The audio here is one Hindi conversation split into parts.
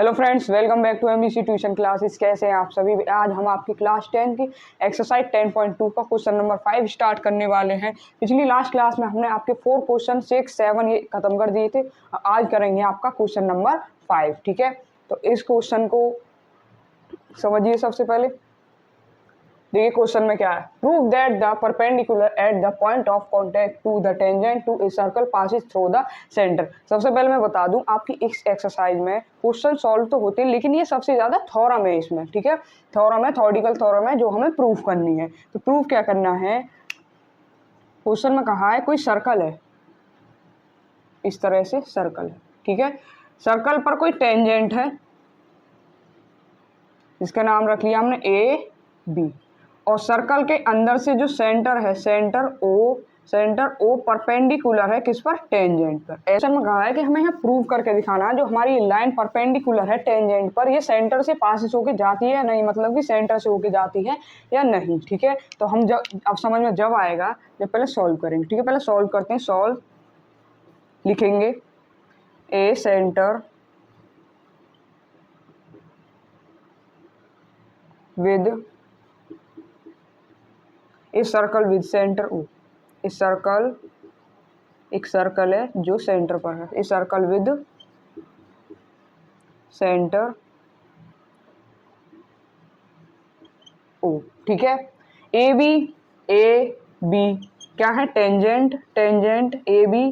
Hello friends, welcome back to MBC tuition classes. कैसे हैं आप सभी। आज हम आपकी क्लास 10 की एक्सरसाइज 10.2 का क्वेश्चन नंबर 5 स्टार्ट करने वाले हैं। पिछली लास्ट क्लास में हमने आपके 4 क्वेश्चन 6, 7 ये खत्म कर दिए थे। आज करेंगे आपका क्वेश्चन नंबर 5। ठीक है, तो इस क्वेश्चन को समझिए। सबसे पहले देखिए क्वेश्चन में क्या है। Prove that the perpendicular at the point of contact to the tangent to a circle passes through the centre. सबसे पहले मैं बता दूं, आपकी इस एक्सरसाइज में क्वेश्चन सॉल्व तो होते हैं, लेकिन ये सबसे ज्यादा थ्योरम है इसमें। ठीक है, थ्योरम है, थ्योरेटिकल थ्योरम है, जो हमें प्रूफ करनी है। तो प्रूफ क्या करना है, क्वेश्चन में कहा है कोई सर्कल है, इस तरह से सर्कल है। ठीक है, सर्कल पर कोई टेंजेंट है, इसका नाम रख लिया हमने ए बी, और सर्कल के अंदर से जो सेंटर है, सेंटर ओ परपेंडिकुलर है किस पर, टेंजेंट पर। ऐसा में कहा है कि हमें यहाँ प्रूव करके दिखाना है जो हमारी लाइन परपेंडिकुलर है टेंजेंट पर, ये सेंटर से पास होके जाती है या नहीं, मतलब कि सेंटर से होके जाती है या नहीं। ठीक है, तो हम जब अब समझ में जब आएगा जब पहले सॉल्व करेंगे। ठीक है, पहले सॉल्व करते हैं। सॉल्व लिखेंगे, a centre with a circle with centre O. इस सर्कल, एक सर्कल है जो सेंटर पर है, इस सर्कल विद सेंटर ओ। ठीक है, ए बी क्या है, टेंजेंट, ए बी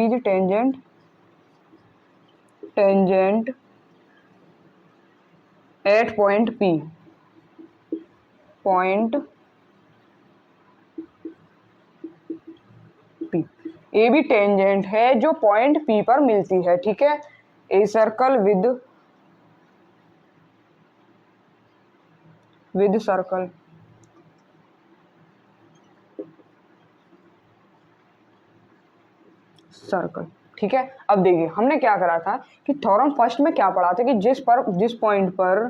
जो टेंजेंट एट पॉइंट पी, ए भी टेंजेंट है जो पॉइंट पी पर मिलती है। ठीक है, ए सर्कल विद सर्कल ठीक है, अब देखिए हमने क्या करा था कि थ्योरम फर्स्ट में क्या पढ़ा था कि जिस पॉइंट पर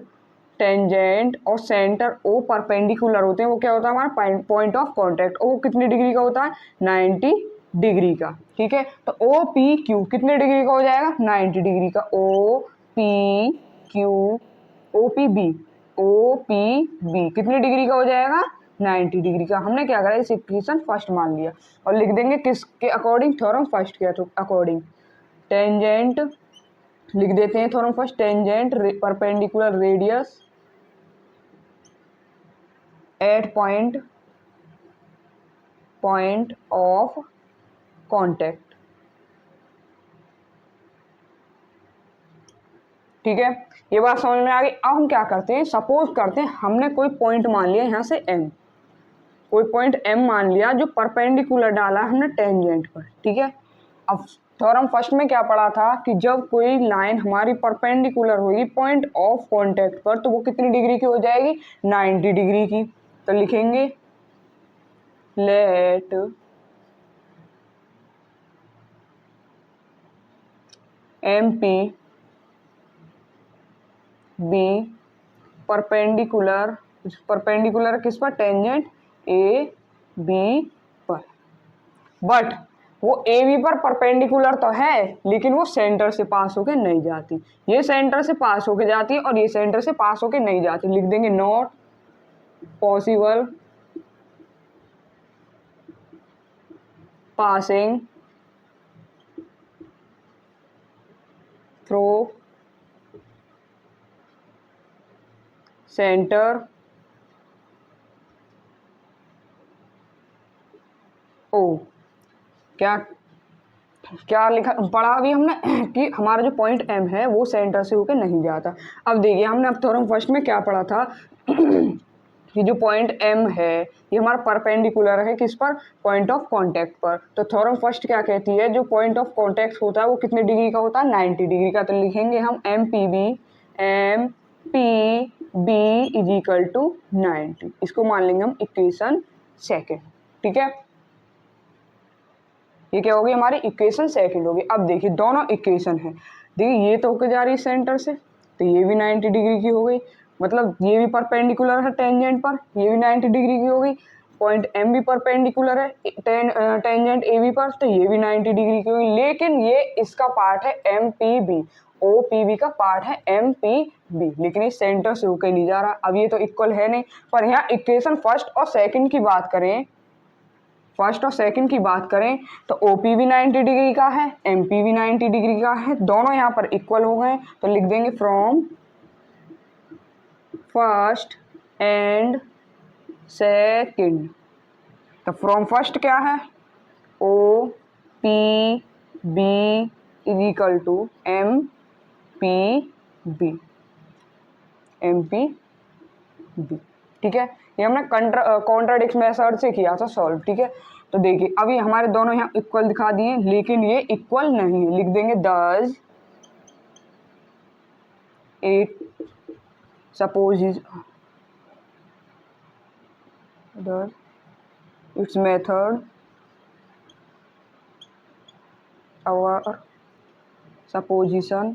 टेंजेंट और सेंटर ओ परपेंडिकुलर होते हैं, वो क्या होता है हमारा पॉइंट ऑफ कांटेक्ट। ओ कितने डिग्री का होता है, 90 डिग्री का। ठीक है, तो ओ पी क्यू कितने डिग्री का हो जाएगा, 90 डिग्री का। O P Q, O P B कितने डिग्री का हो जाएगा, 90 डिग्री का। हमने क्या करा, इस इक्वेशन फर्स्ट मान लिया और लिख देंगे किसके अकॉर्डिंग, थ्योरम फर्स्ट के अकॉर्डिंग। टेंजेंट लिख देते हैं theorem first, tangent perpendicular radius at point of contact. ठीक है, ये बात समझ में आ गई। अब हम क्या करते हैं, सपोज करते हैं हमने कोई पॉइंट मान लिया यहाँ से एम, कोई पॉइंट एम मान लिया जो परपेंडिकुलर डाला हमने टेंजेंट पर। ठीक है, अब थ्योरम फर्स्ट में क्या पढ़ा था कि जब कोई लाइन हमारी परपेंडिकुलर होगी पॉइंट ऑफ कांटेक्ट पर, तो वो कितनी डिग्री की हो जाएगी, 90 डिग्री की। तो लिखेंगे let M P B perpendicular किस पर, टेंजेंट ए बी पर। बट वो ए बी पर परपेंडिकुलर तो है, लेकिन वो सेंटर से पास होके नहीं जाती। ये सेंटर से पास होके जाती है और ये सेंटर से पास होके नहीं जाती। लिख देंगे not possible passing through centre O. क्या क्या लिखा पढ़ा अभी हमने कि हमारा जो पॉइंट एम है वो सेंटर से होकर नहीं जाता। अब देखिए हमने अब थ्योरम फर्स्ट में क्या पढ़ा था कि जो पॉइंट एम है ये हमारा परपेंडिकुलर है किस पर, पॉइंट ऑफ कांटेक्ट पर। तो थ्योरम फर्स्ट क्या कहती है, जो पॉइंट ऑफ कांटेक्ट होता है वो कितने डिग्री का होता है, 90 डिग्री का। तो लिखेंगे हम M P B is equal to 90। इसको मान लेंगे हम इक्वेशन सेकेंड। ठीक है, ये क्या होगी, हमारी इक्वेशन सेकंड होगी। अब देखिए दोनों इक्वेशन है, देखिए ये तो होकर जा रही है सेंटर से, तो ये भी 90 डिग्री की हो गई, मतलब ये भी परपेंडिकुलर है टेंजेंट पर, ये भी 90 डिग्री की हो गई। पॉइंट एम भी परपेंडिकुलर है टेंजेंट ए बी पर, तो ये भी 90 डिग्री की होगी। लेकिन ये इसका पार्ट है M P B, O P B का पार्ट है एम पी बी, लेकिन ये सेंटर से होकर नहीं जा रहा। अब ये तो इक्वल है नहीं, पर यहाँ इक्वेशन फर्स्ट और सेकंड की बात करें, फर्स्ट और सेकंड की बात करें तो ओ पी भी 90 डिग्री का है, एम पी भी 90 डिग्री का है, दोनों यहाँ पर इक्वल हो गए। तो लिख देंगे फ्रॉम फर्स्ट एंड सेकंड। तो फ्रॉम फर्स्ट क्या है, O P B is equal to M P B, M P B, ठीक है। ये हमने कॉन्ट्राडिक्ट मेथड से किया था सॉल्व, ठीक है। तो देखिए अभी हमारे दोनों यहाँ इक्वल दिखा दिए, लेकिन ये इक्वल नहीं है। लिख देंगे this it suppose it's method our supposition,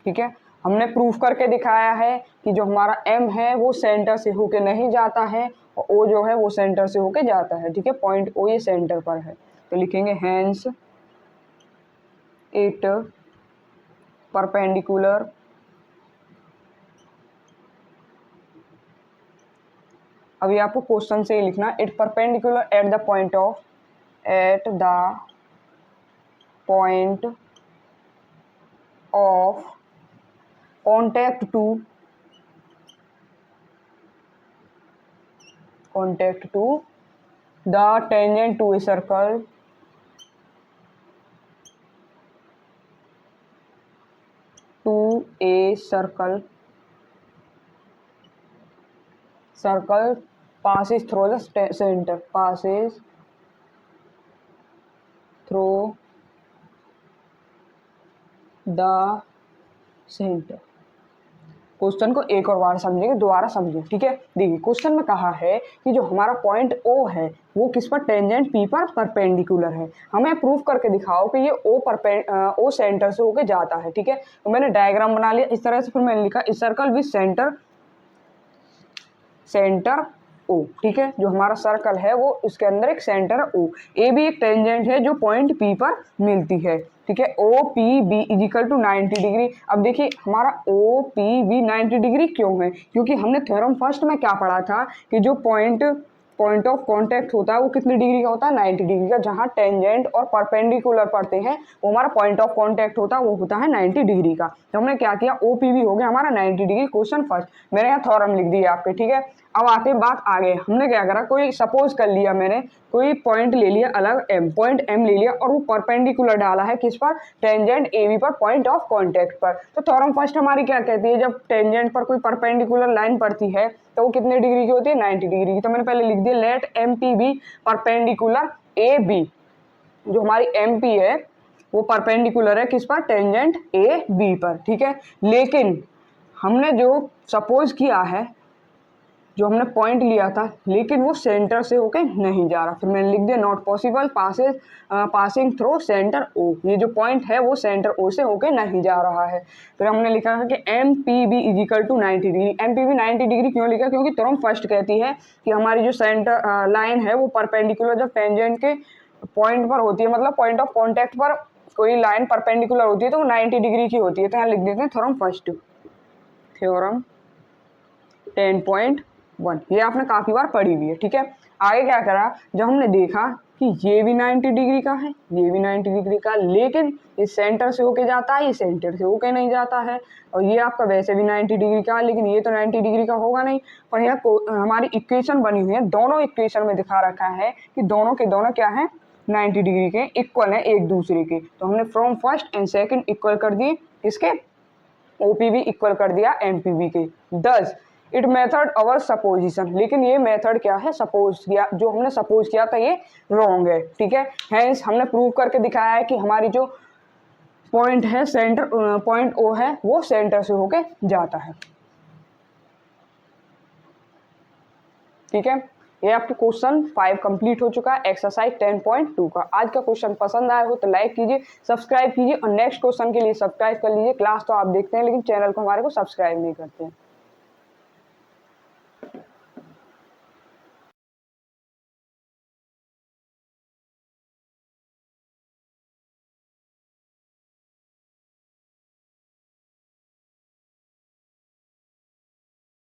ठीक है। हमने प्रूफ करके दिखाया है कि जो हमारा m है वो सेंटर से होके नहीं जाता है और o जो है वो सेंटर से होके जाता है, ठीक है। पॉइंट o ये सेंटर पर है, तो लिखेंगे हेंस इट परपेंडिकुलर अभी आपको क्वेश्चन से ही लिखना, it perpendicular at the point of contact to the tangent to a circle passes through the center, passes through the center। Question को एक और बार समझेंगे, दोबारा समझें, ठीक है। देखिए क्वेश्चन में कहा है कि जो हमारा पॉइंट O है वो किस पर, टेंजेंट P पर परपेंडिकुलर है। हमें प्रूफ करके दिखाओ कि ये O सेंटर से होके जाता है, ठीक है। तो मैंने डायग्राम बना लिया इस तरह से, फिर मैंने लिखा इस सर्कल विद सेंटर O, ठीक है। जो हमारा सर्कल है वो इसके अंदर एक सेंटर है O, ए भी एक टेंजेंट है जो पॉइंट P पर मिलती है, ठीक है। O P B is equal to 90 degree. अब देखिए हमारा ओ पी बी 90 डिग्री क्यों है, क्योंकि हमने थ्योरम फर्स्ट में क्या पढ़ा था कि जो पॉइंट ऑफ कांटेक्ट होता है वो कितनी डिग्री का होता है, 90 डिग्री का। जहाँ टेंजेंट और परपेंडिकुलर पड़ते हैं वो हमारा पॉइंट ऑफ कांटेक्ट होता है, वो होता है 90 डिग्री का। तो हमने क्या किया, ओ पी बी हो गया हमारा 90 डिग्री, क्वेश्चन फर्स्ट। मैंने यहाँ थ्योरम लिख दिया आपके, ठीक है। अब आते बात आगे, हमने क्या करा, कोई सपोज कर लिया, मैंने कोई पॉइंट ले लिया अलग पॉइंट M ले लिया और वो परपेंडिकुलर डाला है किस पर, टेंजेंट AB पर, पॉइंट ऑफ कांटेक्ट पर। तो थ्योरम फर्स्ट हमारी क्या कहती है, जब टेंजेंट पर कोई परपेंडिकुलर लाइन पड़ती है तो वो कितने डिग्री की होती है, 90 डिग्री की। तो मैंने पहले लिख दिया let MP B perpendicular AB, जो हमारी MP है वो परपेंडिकुलर है किस पर, टेंजेंट AB पर, ठीक है। लेकिन हमने जो सपोज किया है, जो हमने पॉइंट लिया था, लेकिन वो सेंटर से होके नहीं जा रहा। फिर मैंने लिख दिया not possible passing through centre O, ये जो पॉइंट है वो सेंटर O से होके नहीं जा रहा है। फिर हमने लिखा है कि M P B is equal to 90 degree. M P B 90 degree क्यों लिखा, क्योंकि थ्योरम फर्स्ट कहती है कि हमारी जो सेंटर लाइन है वो परपेंडिकुलर जब टेंजेंट के पॉइंट पर होती है, मतलब पॉइंट ऑफ कॉन्टैक्ट पर कोई लाइन परपेंडिकुलर होती है तो वो 90 डिग्री की होती है। तो यहाँ लिख देते हैं थ्योरम फर्स्ट, थ्योरम 10.1, ये आपने काफी बार पढ़ी हुई है, ठीक है। आगे क्या करा, जब हमने देखा कि ये भी 90 डिग्री का है, ये भी 90 डिग्री का, लेकिन ये सेंटर से होके जाता है, ये सेंटर से होके नहीं जाता है, और ये आपका वैसे भी 90 डिग्री का है, लेकिन ये तो 90 डिग्री का होगा नहीं। पर यहाँ हमारी इक्वेशन बनी हुई है, दोनों इक्वेशन में दिखा रखा है कि दोनों के दोनों क्या है, 90 डिग्री के, इक्वल है एक दूसरे के। तो हमने from first and second equal कर दिए, इसके OPB इक्वल कर दिया MPB के। Thus it method our supposition, लेकिन ये मेथड क्या है, सपोज किया, जो हमने सपोज किया था ये रॉन्ग है, ठीक है। हेंस हमने प्रूव करके दिखाया है कि हमारी जो पॉइंट है सेंटर, पॉइंट O है वो सेंटर से होके जाता है, ठीक है। ये आपके क्वेश्चन 5 कंप्लीट हो चुका है एक्सरसाइज 10.2 का। आज का क्वेश्चन पसंद आया हो तो लाइक कीजिए, सब्सक्राइब कीजिए, और नेक्स्ट क्वेश्चन के लिए सब्सक्राइब कर लीजिए। क्लास तो आप देखते हैं लेकिन चैनल को हमारे को सब्सक्राइब नहीं करते हैं।